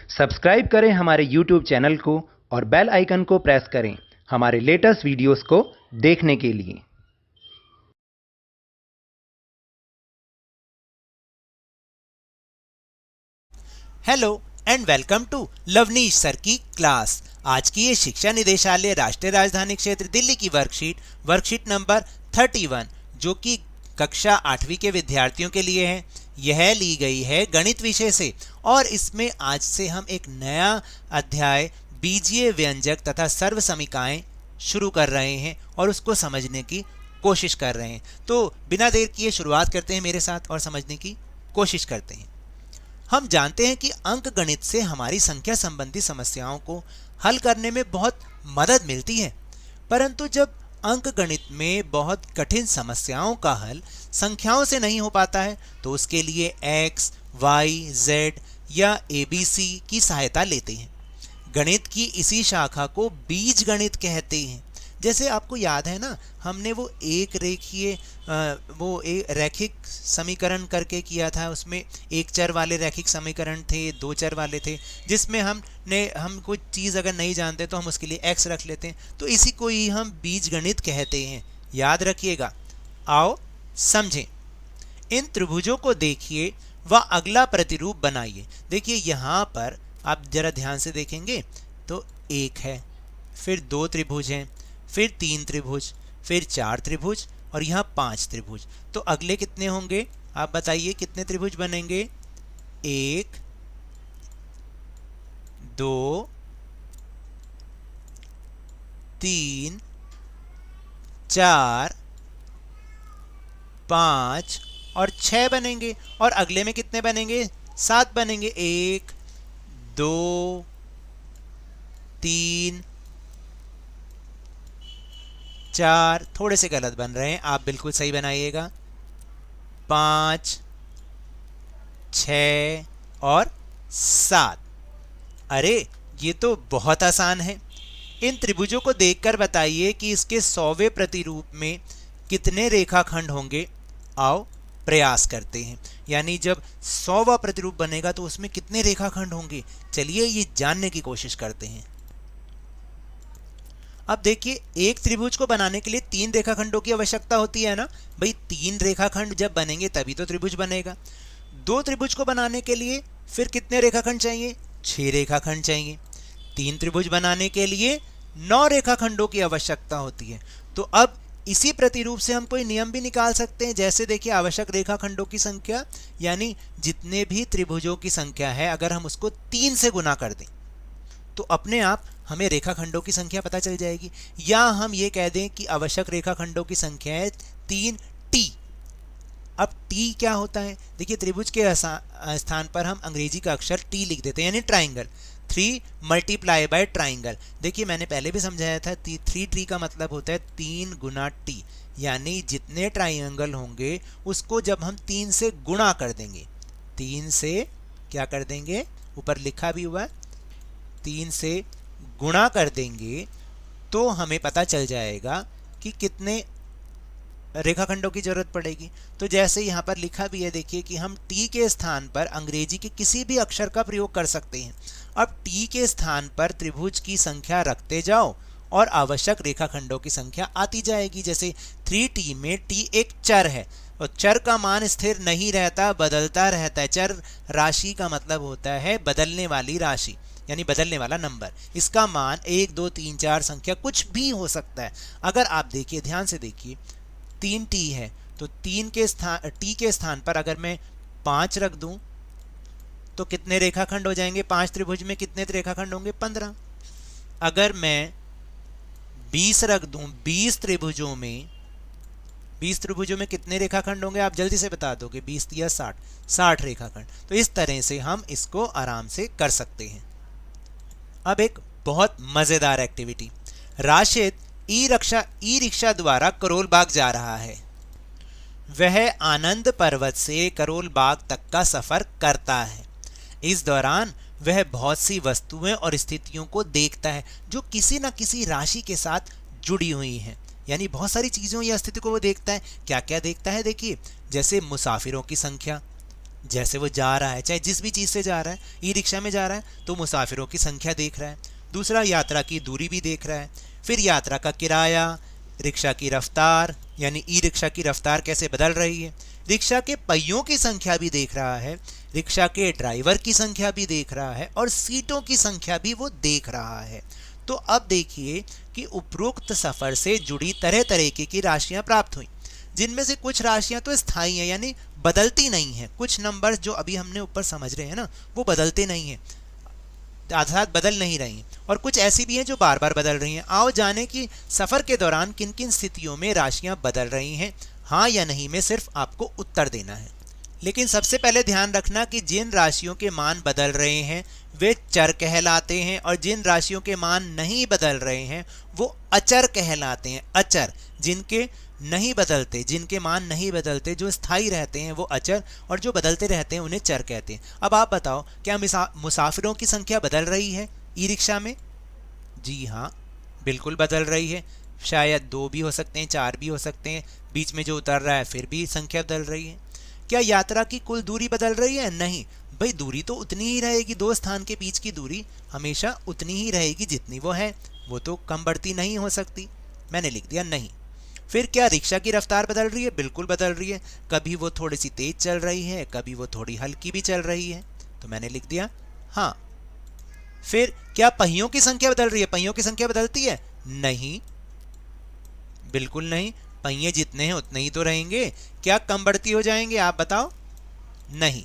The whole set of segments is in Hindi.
सब्सक्राइब करें हमारे YouTube चैनल को और बेल आइकन को प्रेस करें हमारे लेटेस्ट वीडियोस को देखने के लिए। Hello and welcome to Lavneesh sir की क्लास। आज की ये शिक्षा निदेशालय राष्ट्रीय राजधानी क्षेत्र दिल्ली की वर्कशीट नंबर 31 जो कि कक्षा 8वीं के विद्यार्थियों के लिए है। यह ली गई है गणित विषय से और इसमें आज से हम एक नया अध्याय बीजीय व्यंजक तथा सर्व समीकाएं शुरू कर रहे हैं और उसको समझने की कोशिश कर रहे हैं। तो बिना देर किए शुरुआत करते हैं मेरे साथ और समझने की कोशिश करते हैं। हम जानते हैं कि अंक गणित से हमारी संख्या संबंधी समस्याओं को हल करने में बहुत मदद मिलती है, परंतु जब अंक गणित में बहुत कठिन समस्याओं का हल संख्याओं से नहीं हो पाता है तो उसके लिए x, y, z या abc की सहायता लेते हैं। गणित की इसी शाखा को बीज गणित कहते हैं। जैसे आपको याद है ना, हमने वो एक रैखिक समीकरण करके किया था। उसमें एक चर वाले रैखिक समीकरण थे, दो चर वाले थे, जिसमें हम कोई चीज़ अगर नहीं जानते तो हम उसके लिए x रख लेते हैं। तो इसी को ही हम बीजगणित कहते हैं, याद रखिएगा। आओ समझें। इन त्रिभुजों को देखिए व अगला प्रतिरूप बनाइए। देखिए यहाँ पर आप जरा ध्यान से देखेंगे तो एक है, फिर दो त्रिभुज हैं, फिर तीन त्रिभुज, फिर चार त्रिभुज और यहाँ पांच त्रिभुज। तो अगले कितने होंगे आप बताइए, कितने त्रिभुज बनेंगे? एक, दो, तीन, चार, पांच और छह बनेंगे। और अगले में कितने बनेंगे? सात बनेंगे। एक, दो, तीन, चार, थोड़े से गलत बन रहे हैं, आप बिल्कुल सही बनाइएगा। पाँच, छः और सात। अरे ये तो बहुत आसान है। इन त्रिभुजों को देखकर बताइए कि इसके 100वें प्रतिरूप में कितने रेखाखंड होंगे। आओ प्रयास करते हैं। यानी जब 100वां प्रतिरूप बनेगा तो उसमें कितने रेखाखंड होंगे, चलिए ये जानने की कोशिश करते हैं। अब देखिए, एक त्रिभुज को बनाने के लिए तीन रेखाखंडों की आवश्यकता होती है ना भाई। तीन रेखाखंड जब बनेंगे तभी तो त्रिभुज बनेगा। दो त्रिभुज को बनाने के लिए फिर कितने रेखाखंड चाहिए? 6 रेखाखंड चाहिए। तीन त्रिभुज बनाने के लिए 9 रेखाखंडों की आवश्यकता होती है। तो अब इसी प्रतिरूप से हम कोई नियम भी निकाल सकते हैं। जैसे देखिए, आवश्यक रेखाखंडों की संख्या यानी जितने भी त्रिभुजों की संख्या है, अगर हम उसको 3 से गुना कर दें तो अपने आप हमें रेखाखंडों की संख्या पता चल जाएगी। या हम ये कह दें कि आवश्यक रेखाखंडों की संख्या है 3t। अब t क्या होता है? देखिए, त्रिभुज के स्थान पर हम अंग्रेजी का अक्षर t लिख देते हैं, यानी ट्राइंगल। 3 multiply by triangle. देखिए, मैंने पहले भी समझाया था, 3t का मतलब होता है 3 गुना t, यानी जितने ट्राइंगल होंगे उसको जब हम 3 से गुणा कर देंगे, 3 से क्या कर देंगे, ऊपर लिखा भी हुआ है, 3 से गुणा कर देंगे तो हमें पता चल जाएगा कि कितने रेखाखंडों की जरूरत पड़ेगी। तो जैसे यहाँ पर लिखा भी है, देखिए कि हम t के स्थान पर अंग्रेजी के किसी भी अक्षर का प्रयोग कर सकते हैं। अब t के स्थान पर त्रिभुज की संख्या रखते जाओ और आवश्यक रेखाखंडों की संख्या आती जाएगी। जैसे 3t में t एक चर है और चर का मान स्थिर नहीं रहता, बदलता रहता है। चर राशि का मतलब होता है बदलने वाली राशि, यानी बदलने वाला नंबर। इसका मान 1, 2, 3, 4 संख्या कुछ भी हो सकता है। अगर आप देखिए, ध्यान से देखिए, 3t है तो t के स्थान पर अगर मैं 5 रख दूं तो कितने रेखाखंड हो जाएंगे? 5 त्रिभुज में कितने रेखाखंड होंगे? 15। अगर मैं 20 रख दूं, 20 त्रिभुजों में कितने रेखाखंड होंगे? आप जल्दी से बता दोगे। 20 या 60 रेखाखंड। तो इस तरह से हम इसको आराम से कर सकते हैं। अब एक बहुत मजेदार एक्टिविटी। राशिद ई रिक्शा द्वारा करोल बाग जा रहा है। वह आनंद पर्वत से करोल बाग तक का सफर करता है। इस दौरान वह बहुत सी वस्तुएं और स्थितियों को देखता है जो किसी न किसी राशि के साथ जुड़ी हुई हैं। यानी बहुत सारी चीज़ों या स्थिति को वो देखता है। क्या क्या देखता है? देखिए, जैसे मुसाफिरों की संख्या, जैसे वो जा रहा है, चाहे जिस भी चीज़ से जा रहा है, ई रिक्शा में जा रहा है तो मुसाफिरों की संख्या देख रहा है। दूसरा, यात्रा की दूरी भी देख रहा है। फिर यात्रा का किराया, रिक्शा की रफ्तार यानी ई रिक्शा की रफ्तार कैसे बदल रही है, रिक्शा के पहियों की संख्या भी देख रहा है, रिक्शा के ड्राइवर की संख्या भी देख रहा है और सीटों की संख्या भी वो देख रहा है। तो अब देखिए कि उपरोक्त सफ़र से जुड़ी तरह तरह की राशियां प्राप्त हुई, जिनमें से कुछ राशियां तो स्थायी हैं यानी बदलती नहीं हैं। कुछ नंबर जो अभी हमने ऊपर समझ रहे हैं ना, वो बदलते नहीं हैं, अर्थात बदल नहीं रही हैं, और कुछ ऐसी भी हैं जो बार बार बदल रही हैं। आओ जाने कि सफ़र के दौरान किन किन स्थितियों में राशियां बदल रही हैं। हाँ या नहीं में सिर्फ आपको उत्तर देना है। लेकिन सबसे पहले ध्यान रखना कि जिन राशियों के मान बदल रहे हैं वे चर कहलाते हैं, और जिन राशियों के मान नहीं बदल रहे हैं वो अचर कहलाते हैं। अचर, जिनके नहीं बदलते, जिनके मान नहीं बदलते, जो स्थायी रहते हैं वो अचर, और जो बदलते रहते हैं उन्हें चर कहते हैं। अब आप बताओ, क्या मुसाफिरों की संख्या बदल रही है ई रिक्शा में? जी हाँ, बिल्कुल बदल रही है। शायद 2 भी हो सकते हैं, 4 भी हो सकते हैं, बीच में जो उतर रहा है फिर भी संख्या बदल रही है। क्या यात्रा की कुल दूरी बदल रही है? नहीं भाई, दूरी तो उतनी ही रहेगी। 2 स्थान के बीच की दूरी हमेशा उतनी ही रहेगी जितनी वो है, वो तो कम बढ़ती नहीं हो सकती। मैंने लिख दिया नहीं। फिर क्या रिक्शा की रफ्तार बदल रही है? बिल्कुल बदल रही है। कभी वो थोड़ी सी तेज चल रही है, कभी वो थोड़ी हल्की भी चल रही है, तो मैंने लिख दिया हाँ। फिर क्या पहियों की संख्या बदल रही है? पहियों की संख्या बदलती है? नहीं, बिल्कुल नहीं। पहिए जितने हैं उतने ही तो रहेंगे। क्या कम बढ़ती हो जाएंगे? आप बताओ। नहीं।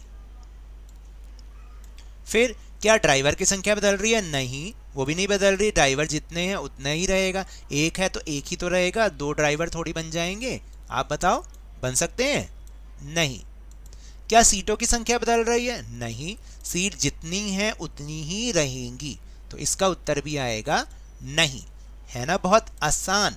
फिर क्या ड्राइवर की संख्या बदल रही है? नहीं, वो भी नहीं बदल रही। ड्राइवर जितने हैं उतना ही रहेगा। एक है तो एक ही तो रहेगा, 2 ड्राइवर थोड़ी बन जाएंगे। आप बताओ, बन सकते हैं? नहीं। क्या सीटों की संख्या बदल रही है? नहीं, सीट जितनी है उतनी ही रहेंगी। तो इसका उत्तर भी आएगा नहीं। है ना बहुत आसान।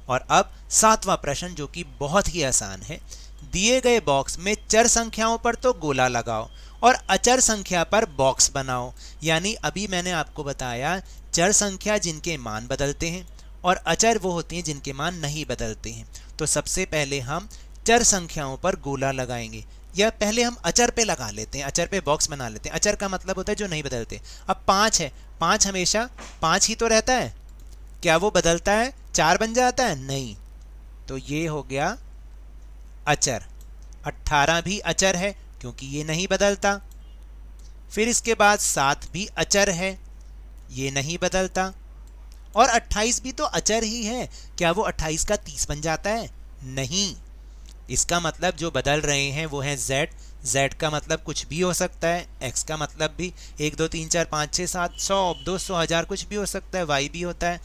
और अब 7वां प्रश्न, जो कि बहुत ही आसान है। दिए गए बॉक्स में चर संख्याओं पर तो गोला लगाओ और अचर संख्या पर बॉक्स बनाओ। यानी अभी मैंने आपको बताया चर संख्या जिनके मान बदलते हैं और अचर वो होती हैं जिनके मान नहीं बदलते हैं। तो सबसे पहले हम चर संख्याओं पर गोला लगाएंगे, या पहले हम अचर पे लगा लेते हैं, अचर पे बॉक्स बना लेते हैं। अचर का मतलब होता है जो नहीं बदलते। अब 5 है, 5 हमेशा 5 ही तो रहता है। क्या वो बदलता है? 4 बन जाता है? नहीं। तो ये हो गया अचर। 18 भी अचर है क्योंकि ये नहीं बदलता। फिर इसके बाद 7 भी अचर है, ये नहीं बदलता। और 28 भी तो अचर ही है। क्या वो 28 का 30 बन जाता है? नहीं। इसका मतलब जो बदल रहे हैं वो है z। z का मतलब कुछ भी हो सकता है। x का मतलब भी 1 2 3 4 5 6 7 100 200 1000 कुछ भी हो सकता है। y भी होता है,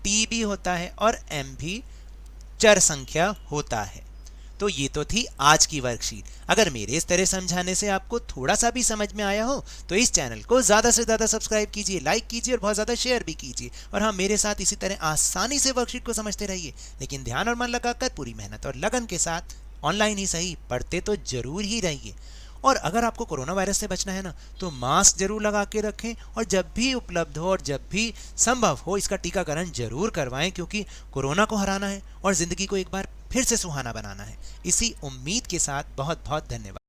t भी होता है और m भी चर संख्या होता है। तो ये तो थी आज की वर्कशीट। अगर मेरे इस तरह समझाने से आपको थोड़ा सा भी समझ में आया हो तो इस चैनल को ज़्यादा से ज़्यादा सब्सक्राइब कीजिए, लाइक कीजिए और बहुत ज़्यादा शेयर भी कीजिए। और हाँ, मेरे साथ इसी तरह आसानी से वर्कशीट को समझते रहिए, लेकिन ध्यान और मन लगाकर पूरी मेहनत और लगन के साथ ऑनलाइन ही सही पढ़ते तो जरूर ही रहिए। और अगर आपको कोरोना वायरस से बचना है ना, तो मास्क जरूर लगा के रखें और जब भी उपलब्ध हो और जब भी संभव हो इसका टीकाकरण जरूर करवाएं, क्योंकि कोरोना को हराना है और ज़िंदगी को एक बार फिर से सुहाना बनाना है। इसी उम्मीद के साथ बहुत बहुत धन्यवाद।